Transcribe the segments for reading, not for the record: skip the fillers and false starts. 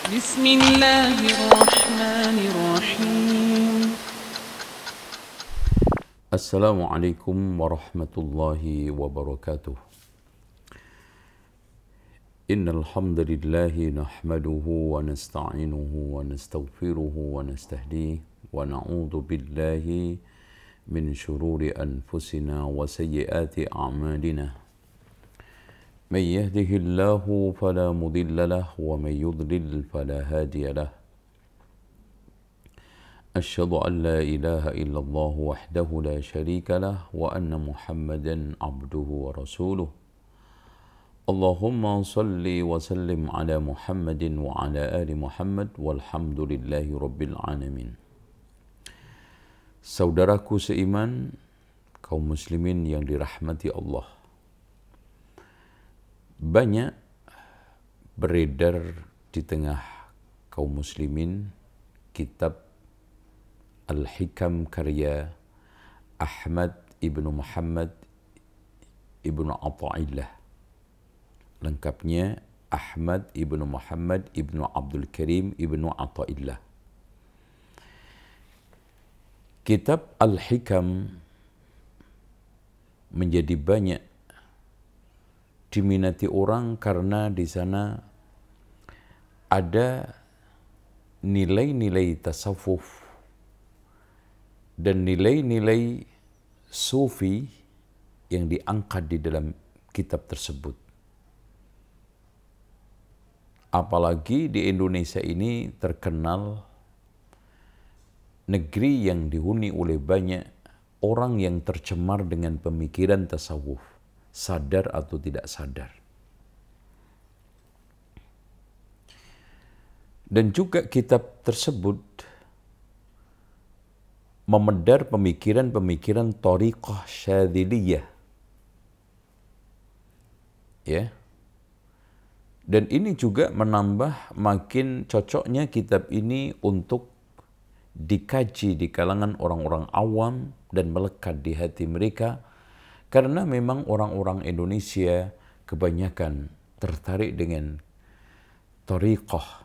بسم الله الرحمن الرحيم. السلام عليكم ورحمة الله وبركاته. إن الحمد لله نحمده ونستعينه ونستغفره ونستهديه ونعوذ بالله من شرور أنفسنا وسيئات أعمالنا. من يهده الله فلا مضل له ومن يضلل فلا هادي له. أشهد أن لا إله إلا الله وحده لا شريك له وأن محمدا عبده ورسوله. اللهم صل وسلم على محمد وعلى آل محمد والحمد لله رب العالمين. Saudaraku seiman, kaum muslimin yang dirahmati Allah. Banyak beredar di tengah kaum muslimin kitab Al-Hikam karya Ahmad ibnu Muhammad ibnu Ata'illah. Lengkapnya Ahmad ibnu Muhammad ibnu Abdul Karim ibnu Ata'illah. Kitab Al-Hikam menjadi banyak diminati orang karena di sana ada nilai-nilai tasawuf dan nilai-nilai sufi yang diangkat di dalam kitab tersebut. Apalagi di Indonesia ini terkenal negeri yang dihuni oleh banyak orang yang tercemar dengan pemikiran tasawuf, sadar atau tidak sadar. Dan juga kitab tersebut memedar pemikiran-pemikiran thariqah syadziliyah. Ya. Dan ini juga menambah makin cocoknya kitab ini untuk dikaji di kalangan orang-orang awam dan melekat di hati mereka, karena memang orang-orang Indonesia kebanyakan tertarik dengan thariqah.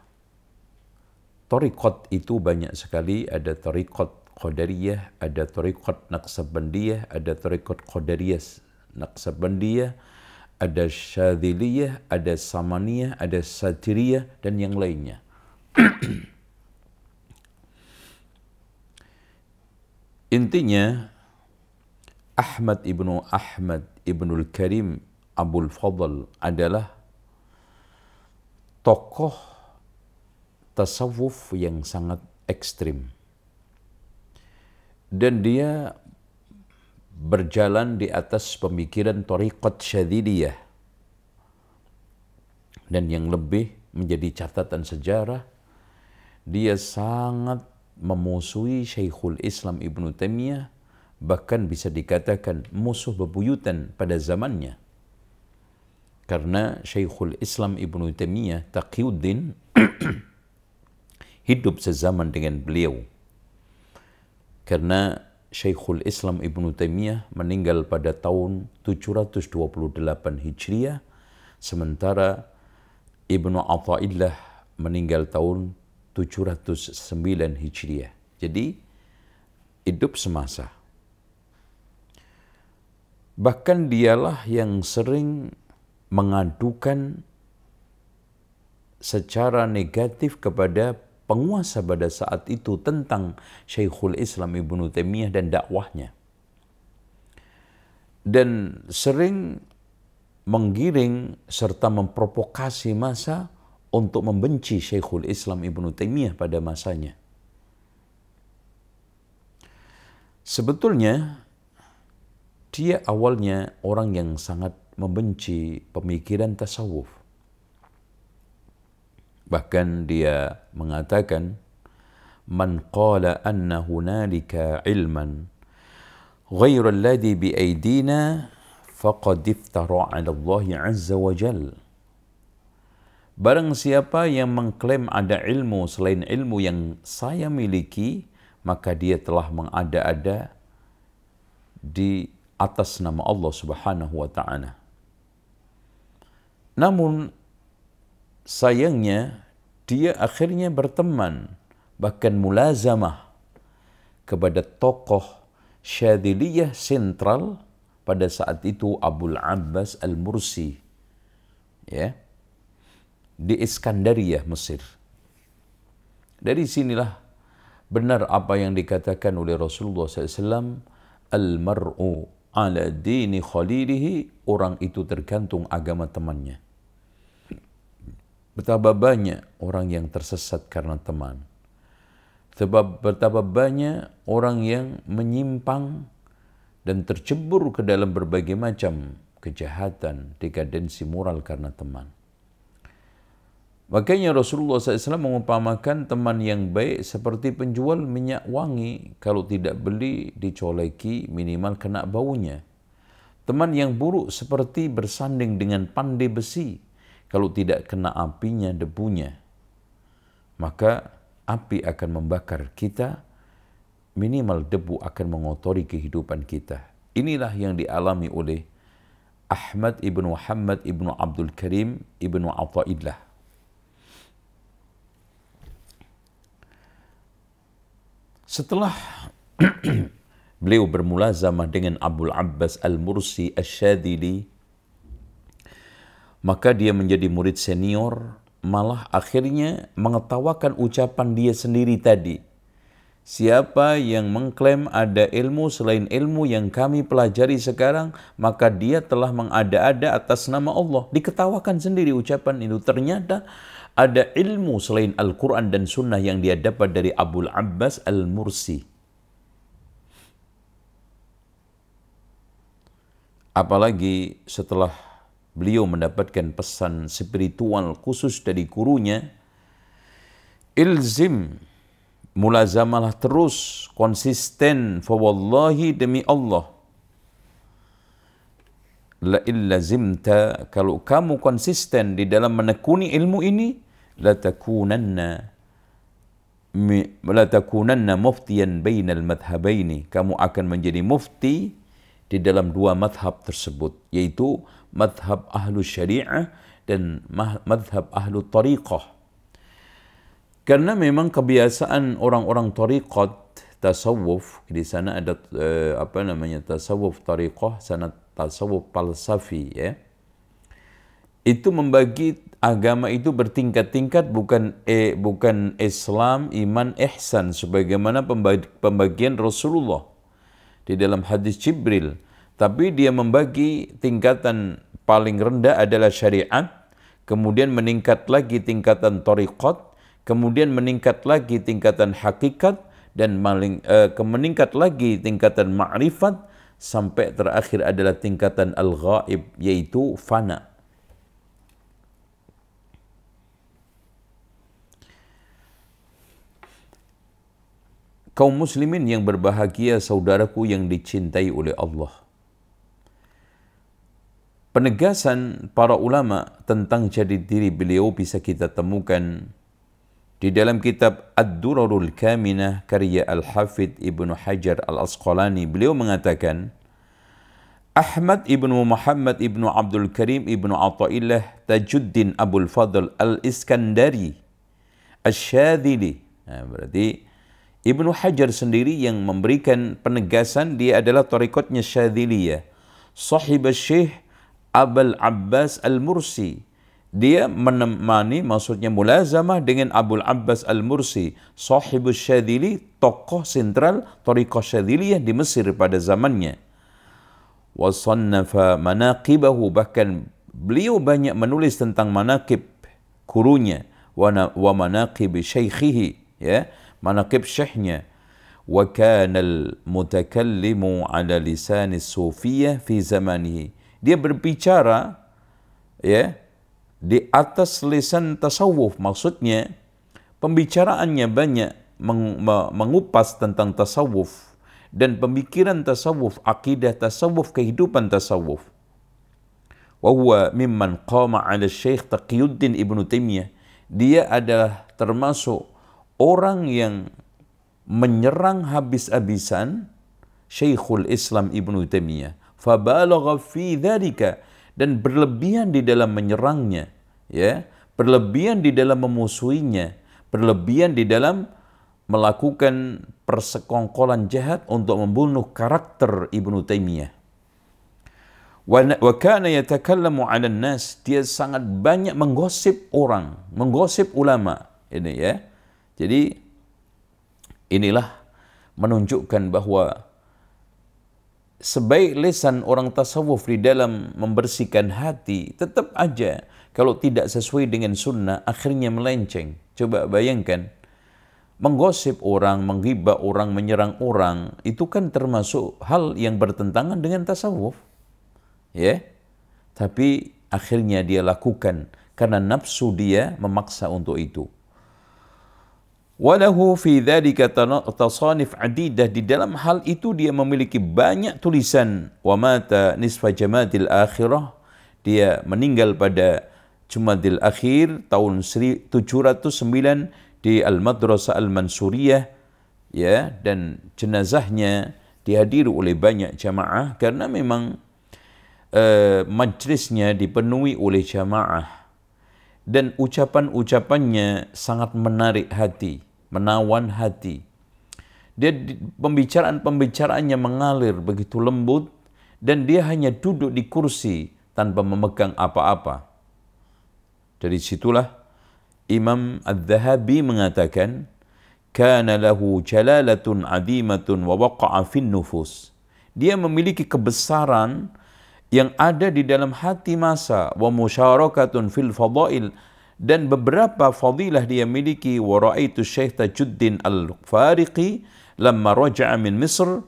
Thariqat itu banyak sekali, ada thariqat Qadariyah, ada thariqat Naqsabandiyah, ada thariqat Qadariyah Naqsabandiyah, ada Syadziliyah, ada Samaniyah, ada Satiriyah, dan yang lainnya. Intinya, Ahmad ibnul Karim Abul Fadl adalah tokoh tasawuf yang sangat ekstrim. Dan dia berjalan di atas pemikiran thariqat syadziliyah. Dan yang lebih menjadi catatan sejarah, dia sangat memusuhi Syekhul Islam Ibnu Taimiyah, bahkan bisa dikatakan musuh bebuyutan pada zamannya. Karena Syekhul Islam Ibnu Taimiyah Taqiyuddin hidup sezaman dengan beliau. Karena Syekhul Islam Ibnu Taimiyah meninggal pada tahun 728 Hijriah, sementara Ibnu Ata'illah meninggal tahun 709 Hijriah. Jadi hidup semasa. Bahkan dialah yang sering mengadukan secara negatif kepada penguasa pada saat itu tentang Syekhul Islam Ibnu Taimiyah dan dakwahnya. Dan sering menggiring serta memprovokasi massa untuk membenci Syekhul Islam Ibnu Taimiyah pada masanya. Sebetulnya dia awalnya orang yang sangat membenci pemikiran tasawuf. Bahkan dia mengatakan, "Man qala anna hunalika ilman ghairu alladhi bi aidina faqad iftara 'ala Allah 'azza wa jalla." Barang siapa yang mengklaim ada ilmu selain ilmu yang saya miliki, maka dia telah mengada-ada di atas nama Allah Subhanahu wa ta'ala. Namun sayangnya dia akhirnya berteman, bahkan mulazamah kepada tokoh Syadziliyah sentral pada saat itu Abul Abbas Al-Mursi, ya, di Iskandariyah, Mesir. Dari sinilah benar apa yang dikatakan oleh Rasulullah SAW, al-mar'u ala dini khalilihi, orang itu tergantung agama temannya. Betapa banyak orang yang tersesat karena teman. Betapa banyak orang yang menyimpang dan tercebur ke dalam berbagai macam kejahatan, dekadensi moral karena teman. Makanya Rasulullah SAW mengumpamakan teman yang baik seperti penjual minyak wangi. Kalau tidak beli, dicoleki, minimal kena baunya. Teman yang buruk seperti bersanding dengan pandai besi. Kalau tidak kena apinya, debunya, maka api akan membakar kita, minimal debu akan mengotori kehidupan kita. Inilah yang dialami oleh Ahmad ibn Muhammad ibn Abdul Karim ibn Athaillah. Setelah beliau bermulazamah dengan Abul Abbas Al-Mursi Asy-Syadzili, maka dia menjadi murid senior, malah akhirnya mengetawakan ucapan dia sendiri tadi. Siapa yang mengklaim ada ilmu selain ilmu yang kami pelajari sekarang, maka dia telah mengada-ada atas nama Allah. Diketawakan sendiri ucapan itu. Ternyata ada ilmu selain Al-Quran dan Sunnah yang dia dapat dari Abul Abbas Al-Mursi. Apalagi setelah beliau mendapatkan pesan spiritual khusus dari gurunya, ilzim, mulazamalah terus, konsisten, fa wallahi, demi Allah, la illazimta, kalau kamu konsisten di dalam menekuni ilmu ini, la takunanna muftiyan bainal madhabaini, kamu akan menjadi mufti di dalam dua madhab tersebut, yaitu madhab ahlu syariah dan madhab ahlu tariqah. Karena memang kebiasaan orang-orang tariqat, tasawuf, di sana ada tasawuf tariqah, sana tasawuf falsafi, ya. Itu membagi agama itu bertingkat-tingkat, bukan Islam, iman, ihsan, sebagaimana pembagian Rasulullah di dalam hadis Jibril. Tapi dia membagi tingkatan paling rendah adalah syariat, kemudian meningkat lagi tingkatan tariqat, kemudian meningkat lagi tingkatan hakikat, dan meningkat lagi tingkatan ma'rifat, sampai terakhir adalah tingkatan al-ghaib, yaitu fana. Kaum muslimin yang berbahagia, saudaraku yang dicintai oleh Allah, penegasan para ulama tentang jati diri beliau bisa kita temukan di dalam kitab Ad-Durarul Kaminah karya Al-Hafidh Ibnu Hajar Al-Asqalani. Beliau mengatakan, Ahmad ibnu Muhammad ibnu Abdul Karim ibnu Athaillah Tajuddin Abul Fadl Al-Iskandari Asy-Syadzili. Berarti Ibnu Hajar sendiri yang memberikan penegasan, dia adalah tariqatnya Syadziliyah. Sahib Syekh Abul Abbas Al-Mursi. Dia menemani, maksudnya mulazamah dengan Abul Abbas Al-Mursi, Sahibus Syadzili, tokoh sentral tariqah Syadziliyah di Mesir pada zamannya. Wa sannafa manaqibahu, bahkan beliau banyak menulis tentang manaqib gurunya, wa manaqib syaikhihi, ya, manaqib syekhnya. Wa kana al-mutakallimu ala lisan as-sufiyah fi zamanihi. Dia berbicara, ya, di atas lisan tasawuf, maksudnya pembicaraannya banyak mengupas tentang tasawuf dan pemikiran tasawuf, akidah tasawuf, kehidupan tasawuf. Wa huwa mimman qama 'ala Syekh Taqiyuddin Ibnu Taimiyah. Dia adalah termasuk orang yang menyerang habis-habisan Syekhul Islam Ibnu Taimiyah. Fabalagha fi dzalika, dan berlebihan di dalam menyerangnya, ya, berlebihan di dalam memusuhinya, berlebihan di dalam melakukan persekongkolan jahat untuk membunuh karakter Ibnu Taimiyah. Wa kana yatakallamu 'alan nas, dia sangat banyak menggosip orang, menggosip ulama. Ini ya. Jadi inilah menunjukkan bahwa sebaik lisan orang tasawuf di dalam membersihkan hati, tetap aja kalau tidak sesuai dengan sunnah akhirnya melenceng. Coba bayangkan, menggosip orang, menghibah orang, menyerang orang, itu kan termasuk hal yang bertentangan dengan tasawuf. Ya, tapi akhirnya dia lakukan karena nafsu dia memaksa untuk itu. Walahu fi dzalika tasanif adidah, di dalam hal itu dia memiliki banyak tulisan. Wa mata nisfa jamadil akhirah, dia meninggal pada Jumadil Akhir tahun 709 di Al-Madrasah Al-Mansuriyah, ya, dan jenazahnya dihadiri oleh banyak jamaah karena memang majlisnya dipenuhi oleh jamaah dan ucapan-ucapannya sangat menarik hati, menawan hati. Dia pembicaraan-pembicaraannya mengalir begitu lembut dan dia hanya duduk di kursi tanpa memegang apa-apa. Dari situlah Imam Adz-Dzahabi mengatakan, kana lahu jalalatun adimatun wa waqa'a fin nufus. Dia memiliki kebesaran yang ada di dalam hati masa, wa musyarakatun fil fadail, dan beberapa fadilah dia miliki. Wa ra'aitu Syekh Tajuddin Al-Fariqi lamma raja'a min Misr.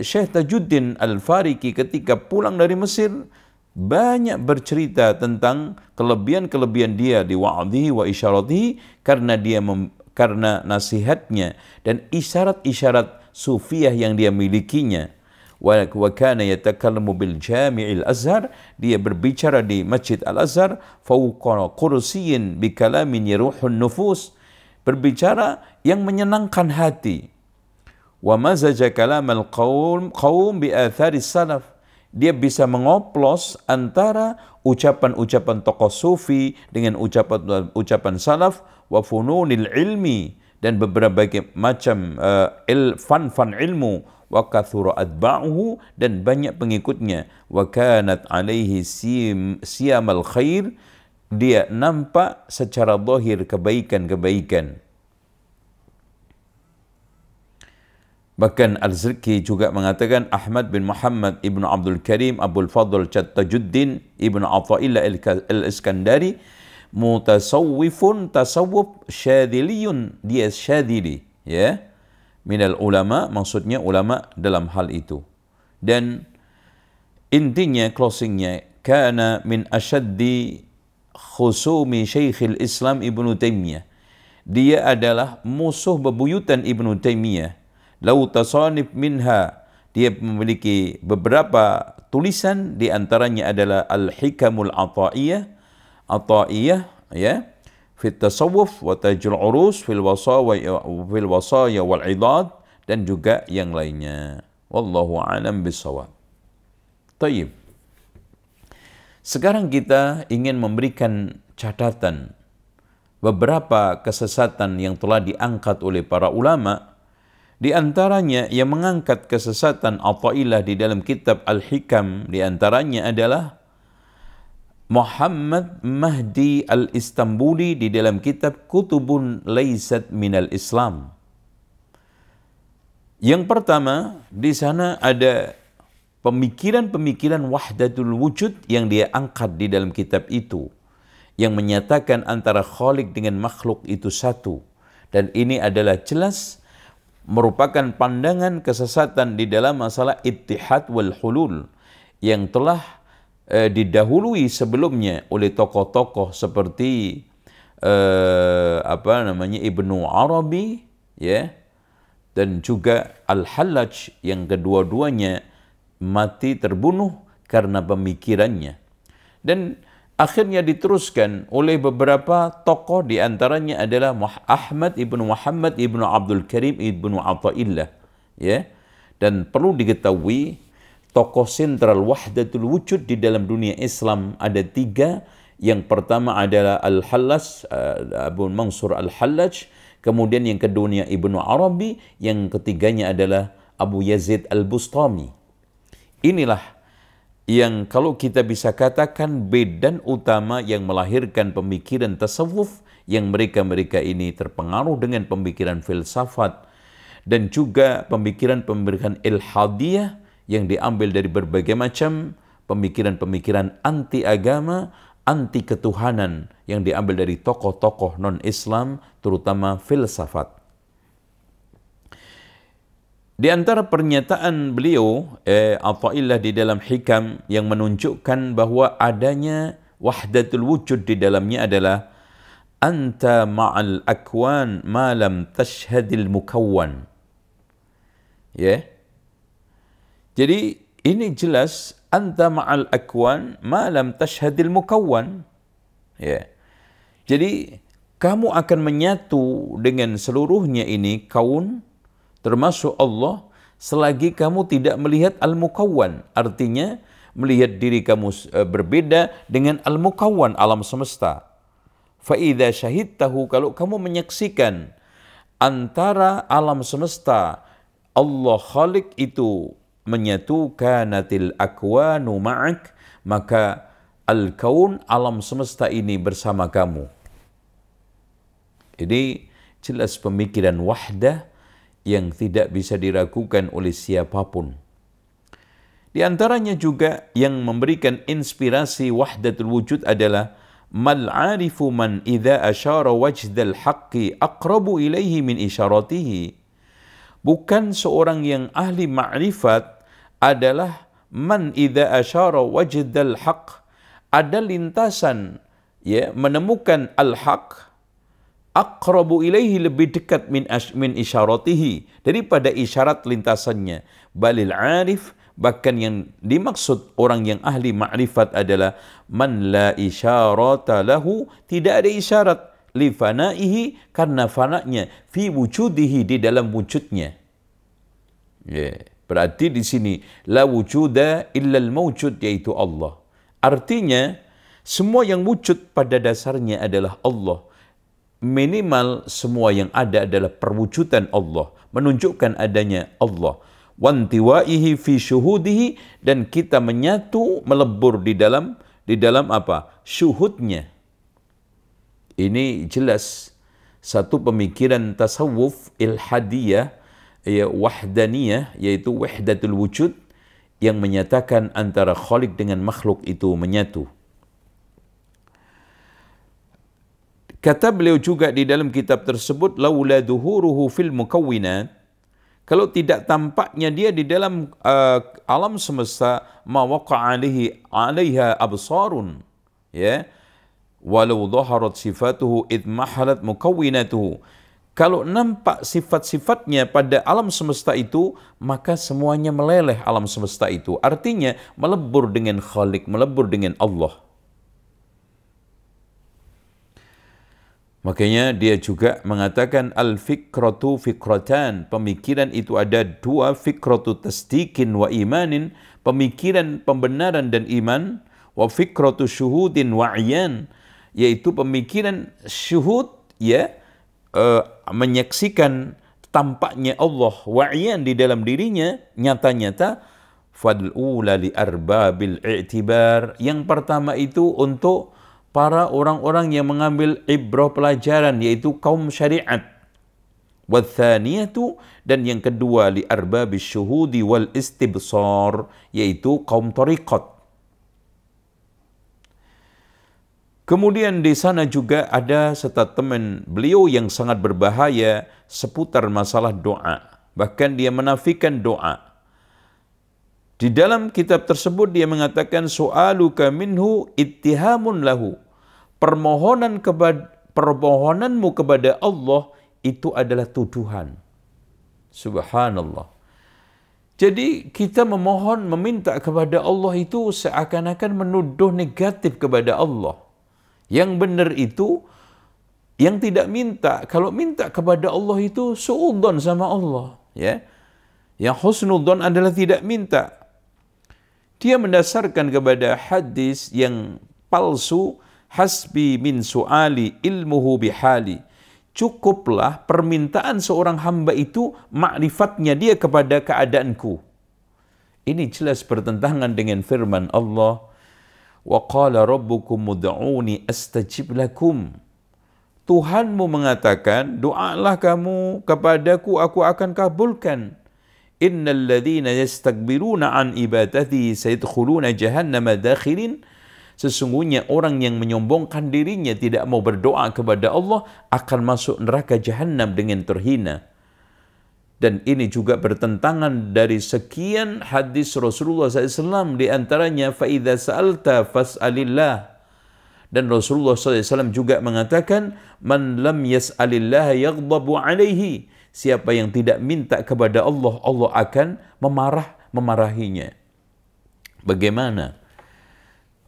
Syekh Tajuddin Al-Fariqi ketika pulang dari Mesir banyak bercerita tentang kelebihan-kelebihan dia di wa'adhihi wa isyaratihi, karena nasihatnya dan isyarat-isyarat sufiyah yang dia milikinya. Wa kana yatakallamu bil Jami'il Azhar, dia berbicara di Masjid Al-Azhar, fawqa kursiyyin bi kalamin yaruhun nufus, berbicara yang menyenangkan hati. Wa mazaja kalamal qaum bi atharis salaf, dia bisa mengoplos antara ucapan-ucapan tokoh sufi dengan ucapan salaf, wa fununil ilmi, dan beberapa macam fan ilmu, wa kathura atba'uhu, dan banyak pengikutnya, wa kanat alaihi siyamal khair, dia nampak secara zahir kebaikan-kebaikan. Bahkan Al-Zirki juga mengatakan, Ahmad bin Muhammad ibnu Abdul Karim Abul Fadl Tajuddin ibnu Athaillah Al-Iskandari mutasawwifun tasawwuf syadiliyun, dia syadili, ya, minal ulama, maksudnya ulama dalam hal itu. Dan intinya, closingnya, kana min asyaddi khusumi Syekhil Islam Ibnu Taimiyah, dia adalah musuh bebuyutan Ibnu Taimiyah. Lau tasanif minha, dia memiliki beberapa tulisan, di antaranya adalah Al-Hikamul Ata'iyah, ya, fit tasawuf wa tajul urus fil wasaya wal idad, dan juga yang lainnya. Wallahu a'lam bishawab. Tayyib. Sekarang kita ingin memberikan catatan beberapa kesesatan yang telah diangkat oleh para ulama. Di antaranya yang mengangkat kesesatan Athaillah di dalam kitab Al-Hikam, di antaranya adalah Muhammad Mahdi Al-Istanbuli di dalam kitab Kutubun Laysat Minal Islam. Yang pertama, di sana ada pemikiran-pemikiran wahdatul wujud yang dia angkat di dalam kitab itu, yang menyatakan antara Khalik dengan makhluk itu satu. Dan ini adalah jelas merupakan pandangan kesesatan di dalam masalah ittihad wal hulul yang telah didahului sebelumnya oleh tokoh-tokoh seperti Ibnu Arabi, ya, dan juga Al-Hallaj, yang kedua-duanya mati terbunuh karena pemikirannya. Dan akhirnya diteruskan oleh beberapa tokoh, di antaranya adalah Ahmad ibnu Muhammad ibnu Abdul Karim ibnu Athaillah, ya. Dan perlu diketahui, tokoh sentral wahdatul wujud di dalam dunia Islam ada 3, Yang pertama adalah Al-Hallaj, Abu Mansur Al-Hallaj, kemudian yang keduanya Ibnu Arabi, yang ketiganya adalah Abu Yazid Al-Bustami. Inilah yang kalau kita bisa katakan bedan utama yang melahirkan pemikiran tasawuf, yang mereka-mereka ini terpengaruh dengan pemikiran filsafat dan juga pemikiran-pemikiran ilhadiyah yang diambil dari berbagai macam pemikiran-pemikiran anti agama, anti ketuhanan yang diambil dari tokoh-tokoh non-Islam, terutama filsafat. Di antara pernyataan beliau, Athaillah di dalam Hikam yang menunjukkan bahwa adanya wahdatul wujud di dalamnya adalah anta ma'al akwan ma lam tashhadil mukawwan. Ya. Jadi ini jelas anta ma'al akwan ma lam tashhadil mukawwan. Ya. Jadi kamu akan menyatu dengan seluruhnya ini kaun, termasuk Allah, selagi kamu tidak melihat al-mukawwan. Artinya melihat diri kamu berbeda dengan al-mukawwan, alam semesta. Fa'idha syahidtahu, kalau kamu menyaksikan antara alam semesta, Allah Khalik itu menyatu, kanatil akwanu ma'ak, maka al-kaun, alam semesta ini bersama kamu. Ini jelas pemikiran wahdah yang tidak bisa diragukan oleh siapapun. Di antaranya juga yang memberikan inspirasi wahdatul wujud adalah mal arifu man idza asyara wajdal haqqi aqrabu ilaihi min isyaratihi. Bukan seorang yang ahli ma'rifat adalah man idza asyara wajdal haqq, ada lintasan ya menemukan al-haq, aqrabu ilaihi, lebih dekat min isyaratihi, daripada isyarat lintasannya. Balil arif, bahkan yang dimaksud orang yang ahli ma'rifat adalah man la isyarata lahu, tidak ada isyarat, li fanaihi, karena fananya, fi wujudihi, di dalam wujudnya. Berarti di sini la wujuda illa al-mawjud, yaitu Allah. Artinya semua yang wujud pada dasarnya adalah Allah. Minimal semua yang ada adalah perwujudan Allah, menunjukkan adanya Allah. Wantiwaihi fi syuhudihi, dan kita menyatu, melebur di dalam apa? Syuhudnya. Ini jelas satu pemikiran tasawuf ilhadiyah, ya wahdaniyah, yaitu wahdatul wujud, yang menyatakan antara Khalik dengan makhluk itu menyatu. Kata beliau juga di dalam kitab tersebut, laula duhuruhu fil mukawwinat, kalau tidak tampaknya dia di dalam alam semesta, ma waqa'a alaiha absarun, ya, walau dhaharat sifatuhu id mahalat mukawwinatuhu. Kalau nampak sifat-sifatnya pada alam semesta itu, maka semuanya meleleh alam semesta itu. Artinya melebur dengan Khalik, melebur dengan Allah. Makanya dia juga mengatakan al-fikratu fikratan, pemikiran itu ada dua, fikratu tasdiqin wa imanin, pemikiran pembenaran dan iman, wa fikratu syuhudin wa iyan, yaitu pemikiran syuhud, ya, menyaksikan tampaknya Allah, wa iyan, di dalam dirinya nyata-nyata. Fad'ula li arbabil i'tibar, yang pertama itu untuk para orang-orang yang mengambil ibrah pelajaran, yaitu kaum syariat. Wathaniyatu, dan yang kedua li arbabis syuhudi wal istibsar, yaitu kaum tariqat. Kemudian di sana juga ada statement beliau yang sangat berbahaya seputar masalah doa. Bahkan dia menafikan doa. Di dalam kitab tersebut dia mengatakan su'aluka minhu ittihamun lahu. Permohonanmu kepada Allah itu adalah tuduhan. Subhanallah. Jadi kita meminta kepada Allah itu seakan-akan menuduh negatif kepada Allah. Yang benar itu yang tidak minta. Kalau minta kepada Allah itu su'udzon sama Allah, ya. Yang husnudzon adalah tidak minta. Dia mendasarkan kepada hadis yang palsu hasbi min su'ali ilmuhu bihali. Cukuplah permintaan seorang hamba itu makrifatnya dia kepada keadaanku. Ini jelas bertentangan dengan firman Allah, wa qala rabbukum ud'uni astajib lakum. Tuhanmu mengatakan, doalah kamu kepadaku, aku akan kabulkan. Innal ladzina yastakbiruna an ibadati sayadkhuluna jahannama dakhirin. Sesungguhnya orang yang menyombongkan dirinya tidak mau berdoa kepada Allah akan masuk neraka jahanam dengan terhina. Dan ini juga bertentangan dari sekian hadis Rasulullah SAW, di antaranya فَإِذَا سَأَلْتَ فَاسْأَلِ. Dan Rasulullah SAW juga mengatakan, man lam yas'alillah yaghdabu alaihi. Siapa yang tidak minta kepada Allah, Allah akan memarahinya. Bagaimana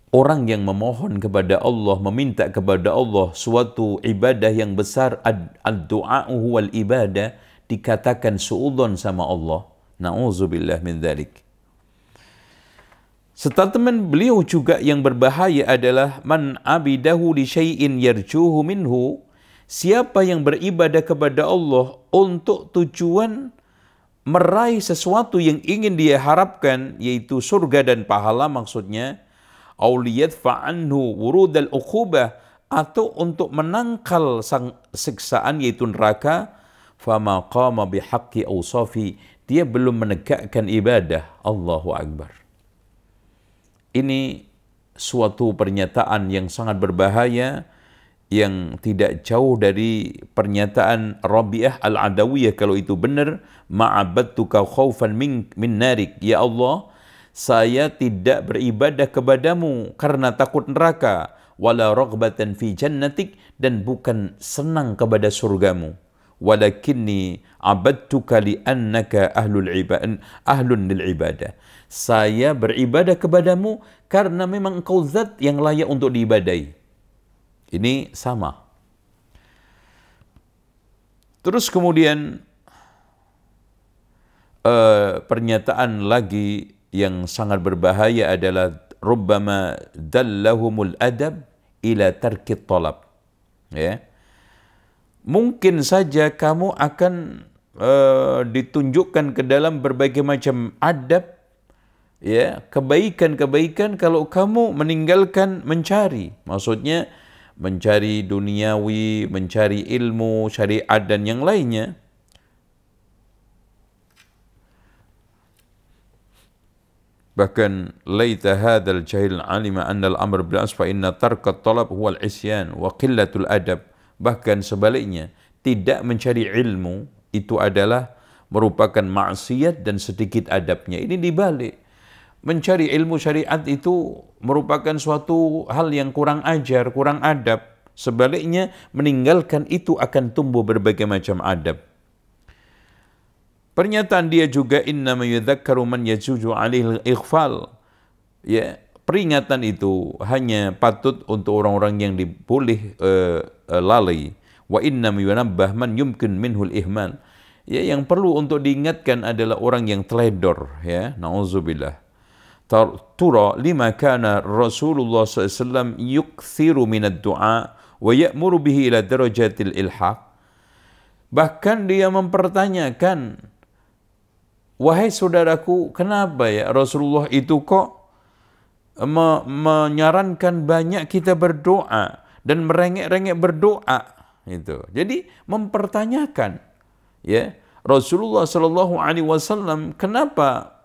orang yang memohon kepada Allah, meminta kepada Allah suatu ibadah yang besar, ad-du'a'u wal ibadah, dikatakan suudzon sama Allah. Na'udzubillah min dzalik. Statement beliau juga yang berbahaya adalah man abidahu li syai'in yarjuhu minhu. Siapa yang beribadah kepada Allah untuk tujuan meraih sesuatu yang ingin dia harapkan, yaitu surga dan pahala maksudnya, aw liyadfa anhu wurudal uqubah, atau untuk menangkal sang siksaan yaitu neraka, fama qama bihaqqi awsafi, dia belum menegakkan ibadah. Allahu Akbar. Ini suatu pernyataan yang sangat berbahaya, yang tidak jauh dari pernyataan Rabi'ah al-Adawiyah kalau itu benar, ma'abadtuka khaufan min narik. Ya Allah, saya tidak beribadah kepadamu karena takut neraka, wala raghbatan fi jannatik, dan bukan senang kepada surgamu. Walakinni abadtuka li'annaka ahlun lil ibadah. Saya beribadah kepadamu karena memang engkau zat yang layak untuk diibadahi. Ini sama. Terus kemudian pernyataan lagi yang sangat berbahaya adalah rubbama dallahumul adab ila tarkit talab. Ya. Mungkin saja kamu akan ditunjukkan ke dalam berbagai macam adab, ya, kebaikan-kebaikan kalau kamu meninggalkan mencari. Maksudnya mencari duniawi, mencari ilmu, syariat dan yang lainnya. Bahkan laita hadzal jahil alima anna al-amr bil asfa inna tarkat talab huwa al-isyan wa qillatul adab. Bahkan sebaliknya, tidak mencari ilmu itu adalah merupakan maksiat dan sedikit adabnya. Ini dibalik. Mencari ilmu syariat itu merupakan suatu hal yang kurang ajar, kurang adab. Sebaliknya, meninggalkan itu akan tumbuh berbagai macam adab. Pernyataan dia juga, innama yudhakkaru man yajuju alaihi al-ighfal. Ya, peringatan itu hanya patut untuk orang-orang yang boleh lalai. Wa innama yunabbah man yumkin minhul ihmal. Ya, yang perlu untuk diingatkan adalah orang yang teledor, ya, na'udzubillah. Tura lima kana Rasulullah SAW yukthiru minad du'a wa ya'muru bihi ila darajatil ilhaq. Bahkan dia mempertanyakan, wahai saudaraku, kenapa ya Rasulullah itu kok menyarankan banyak kita berdoa dan merengek-rengek berdoa itu. Jadi mempertanyakan, ya, Rasulullah SAW kenapa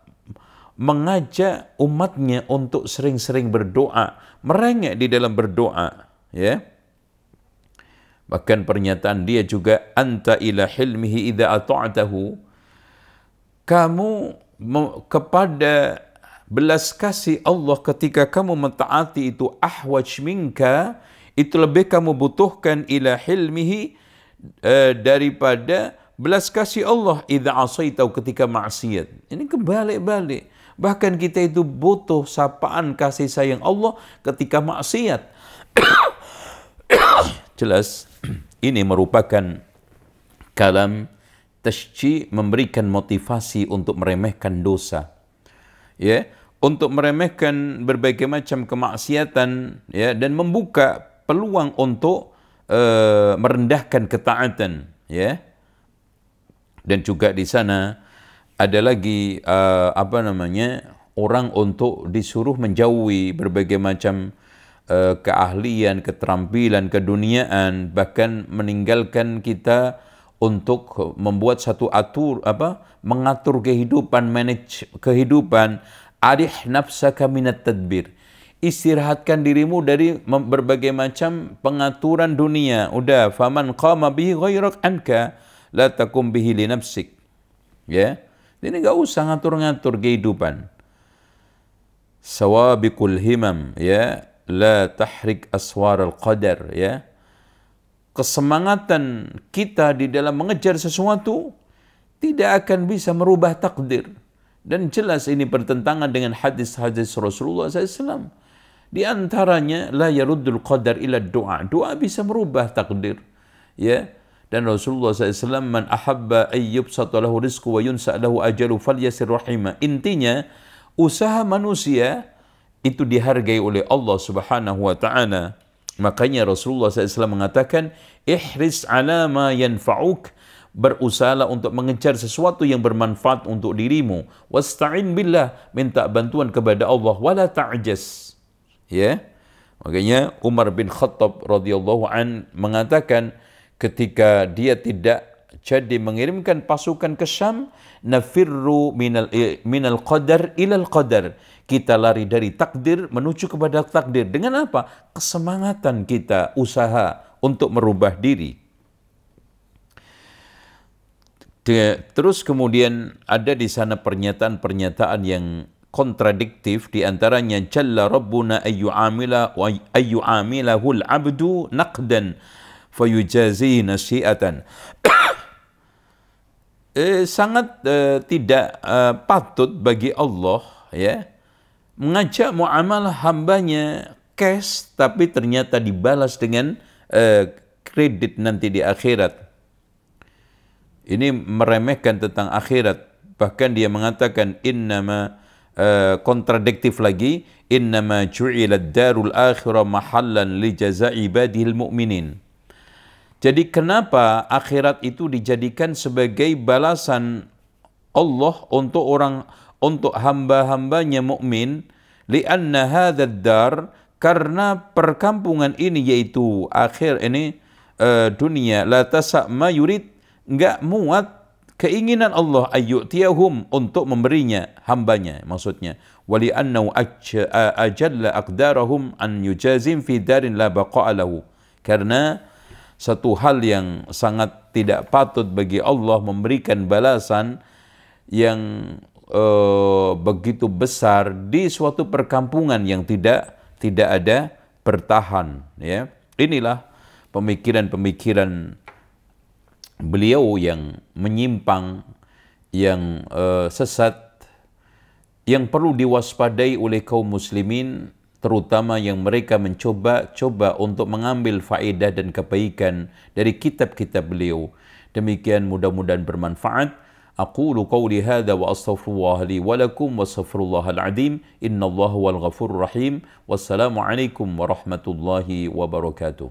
mengajak umatnya untuk sering-sering berdoa, merengek di dalam berdoa, ya. Bahkan pernyataan dia juga, anta ila hilmihi idza ata'tahu. Kamu kepada belas kasih Allah ketika kamu mentaati itu, ahwaj minka, itu lebih kamu butuhkan ila hilmihi daripada belas kasih Allah idza asaitau, ketika maksiat. Ini kebalik-balik. Bahkan kita itu butuh sapaan kasih sayang Allah ketika maksiat. Jelas ini merupakan kalam tasyji', memberikan motivasi untuk meremehkan dosa. Ya, untuk meremehkan berbagai macam kemaksiatan, ya, dan membuka peluang untuk merendahkan ketaatan, ya. Dan juga di sana ada lagi orang untuk disuruh menjauhi berbagai macam keahlian, keterampilan, keduniaan, bahkan meninggalkan kita untuk membuat satu mengatur kehidupan, manage kehidupan. Arih nafsaka minat tadbir. Istirahatkan dirimu dari berbagai macam pengaturan dunia. Udah, faman qama bihi ghairak anka la takum bihi li nafsik. Ya. Ini enggak usah ngatur-ngatur kehidupan. Sawabiqul himam, ya, la tahrik aswar al-qadar, ya. Kesemangatan kita di dalam mengejar sesuatu tidak akan bisa merubah takdir. Dan jelas ini bertentangan dengan hadis-hadis Rasulullah SAW. Di antaranya, la yaruddul qadar ila doa. Doa bisa merubah takdir. Ya. Dan Rasulullah SAW, man ahabba ayyub satalahu rizku wa yunsa' lahu ajalu falyasir rahimah. Intinya, usaha manusia itu dihargai oleh Allah Subhanahu wa Ta'ala. Makanya Rasulullah SAW mengatakan, ihris ala ma yanfa'uk, berusahalah untuk mengejar sesuatu yang bermanfaat untuk dirimu. Wasta'in billah, minta bantuan kepada Allah, wala ta'jas. Ya. Makanya Umar bin Khattab radhiyallahu an mengatakan ketika dia tidak jadi mengirimkan pasukan ke Syam, nafirru minal qadar ilal qadar. Kita lari dari takdir menuju kepada takdir. Dengan apa? Kesemangatan kita, usaha untuk merubah diri. Terus kemudian ada di sana pernyataan-pernyataan yang kontradiktif, di antaranya jalla rabbuna ayyu'amilahul abdu naqdan fayujazi nasi'atan. Sangat tidak patut bagi Allah, ya, mengajak muamalah hambanya cash tapi ternyata dibalas dengan kredit nanti di akhirat. Ini meremehkan tentang akhirat. Bahkan dia mengatakan kontradiktif lagi, innama ju'ilad darul akhirah mahallan li jazai ibadihil mu'minin. Jadi kenapa akhirat itu dijadikan sebagai balasan Allah untuk hamba-hambanya mukmin? Li'anna hadzal dar, karena perkampungan ini yaitu akhir ini dunia, la tasa' ma yurid, enggak muat keinginan Allah ayyutiyahum, untuk memberinya hambanya, maksudnya wali annau ajalla aqdarahum an yujazim fi darin la baqa'a lahu, karena satu hal yang sangat tidak patut bagi Allah memberikan balasan yang begitu besar di suatu perkampungan yang tidak ada bertahan, ya. Inilah pemikiran-pemikiran beliau yang menyimpang, yang sesat, yang perlu diwaspadai oleh kaum muslimin, terutama yang mereka mencoba untuk mengambil faedah dan kebaikan dari kitab-kitab beliau. Demikian, mudah-mudahan bermanfaat. Aqulu qawli hadha wa astaghfirullah li wa lakum wa astaghfirullahal azim. Innallaha wal ghafurur rahim. Wassalamu alaikum warahmatullahi wabarakatuh.